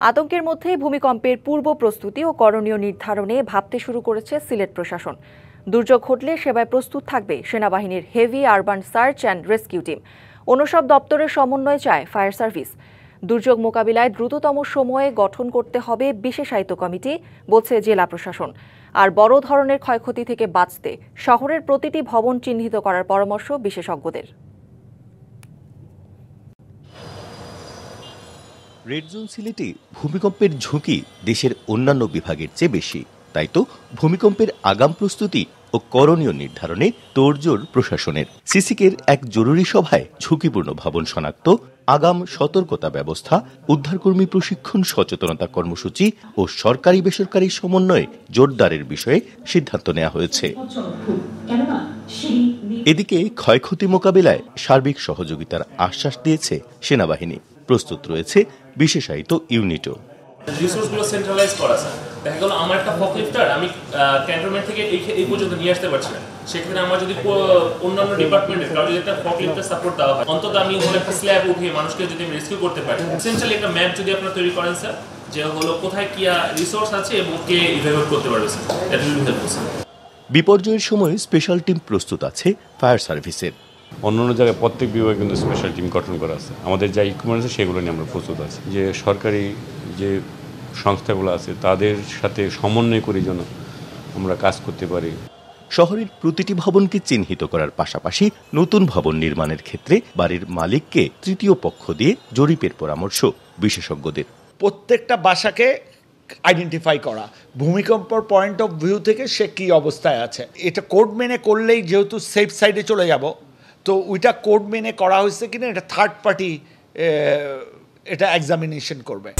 আতঙ্কের মধ্যেই ভূমিকম্পের পূর্ব প্রস্তুতি ও করণীয় নির্ধারণে ভাবতে শুরু করেছে সিলেট প্রশাসন। দুর্যোগ ঘটলে সেবায় প্রস্তুত থাকবে সেনাবাহিনীর heavy urban search and rescue team. অন্য সব দপ্তরের সমন্বয় চায় ফায়ার সার্ভিস। দুর্যোগ মোকাবিলায় দ্রুততম সময়ে গঠন করতে হবে বিশেষায়িত কমিটি, বলছে জেলা প্রশাসন। আর বড় ধরনের ক্ষয়ক্ষতি থেকে বাঁচতে শহরের প্রতিটি ভবন চিহ্নিত করার পরামর্শ বিশেষজ্ঞদের। রেড জোন সিলেটে ভূমিকম্পের ঝুঁকি দেশের অন্যান্য বিভাগের চেয়ে বেশি। তাই তো ভূমিকম্পের আগাম প্রস্তুতি ও করণীয় নির্ধারণে তোড়জোড় প্রশাসনের। সিসিকের এক জরুরি সভায় ঝুঁকিপূর্ণ ভবন শনাক্ত, আগাম সতর্কতা ব্যবস্থা, উদ্ধারকর্মী প্রশিক্ষণ, সচেতনতা কর্মসূচি ও সরকারি বেসরকারি সমন্বয়ে জোরদারের বিষয়ে সিদ্ধান্ত নেওয়া হয়েছে। এদিকে ক্ষয়ক্ষতি মোকাবিলায় সার্বিক সহযোগিতার আশ্বাস দিয়েছে সেনাবাহিনী। প্রস্তুত রয়েছে বিশেষায়িত ইউনিটও। রিসোর্সগুলো সেন্ট্রালাইজ করা স্যার। দেখা গেল আমার একটা ফকলিফটার আমি ক্যান্টনমেন্ট থেকে এই পর্যন্ত নিয়ে আসতে পারছি না, সেক্ষেত্রে আমার যদি অন্যান্য ডিপার্টমেন্টের কারো যদি একটা ফকলিফটার সাপোর্ট দেওয়া হয়, অন্তত আমি হলো একটা স্ল্যাব উঠিয়ে মানুষকে যদি আমি রেস্কিউ করতে পারি। এসেনশিয়ালি একটা ম্যাপ যদি আপনারা তৈরি করেন স্যার, যে হলো কোথায় কি রিসোর্স আছে এবং কে ইভ্যাকুয়েট করতে পারবে sir, that will be helpful sir. বিপর্যয়ের সময় স্পেশাল টিম প্রস্তুত আছে ফায়ার সার্ভিসের। অন্যান্য জায়গায় প্রত্যেক বিভাগে কিন্তু স্পেশাল টিম গঠন করা আছে। আমাদের যা ইকুইপমেন্ট আছে সেগুলো নিয়ে আমরা প্রস্তুত আছি, যে সরকারি যে সংস্থাগুলো আছে তাদের সাথে সমন্বয় করে যেন আমরা কাজ করতে পারি। শহরের প্রতিটি ভবনকে চিহ্নিত করার পাশাপাশি নতুন ভবন নির্মাণের ক্ষেত্রে বাড়ির মালিককে তৃতীয় পক্ষ দিয়ে জরিপের পরামর্শ বিশেষজ্ঞদের। প্রত্যেকটা বাসাকে আইডেন্টিফাই করা, ভূমিকম্পর পয়েন্ট অফ ভিউ থেকে সে কী অবস্থায় আছে। এটা কোড মেনে করলেই যেহেতু সেফ সাইডে চলে যাব, তো ওইটা কোড মেনে করা হয়েছে কিনা এটা থার্ড পার্টি এটা এক্সামিনেশন করবে।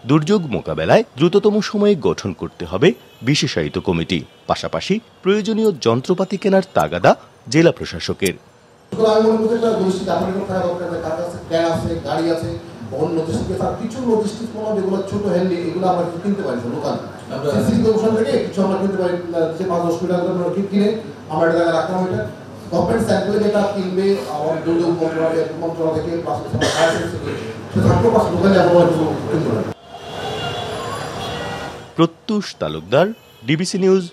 দুর্যোগ মোকাবেলায় দ্রুততম সময়ে গঠন করতে হবে বিশেষায়িত কমিটি। পাশাপাশি প্রয়োজনীয় যন্ত্রপাতি কেনার তাগাদা জেলা প্রশাসকের। প্রত্যুষ তালুকদার, ডিবিসি নিউজ,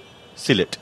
সিলেট।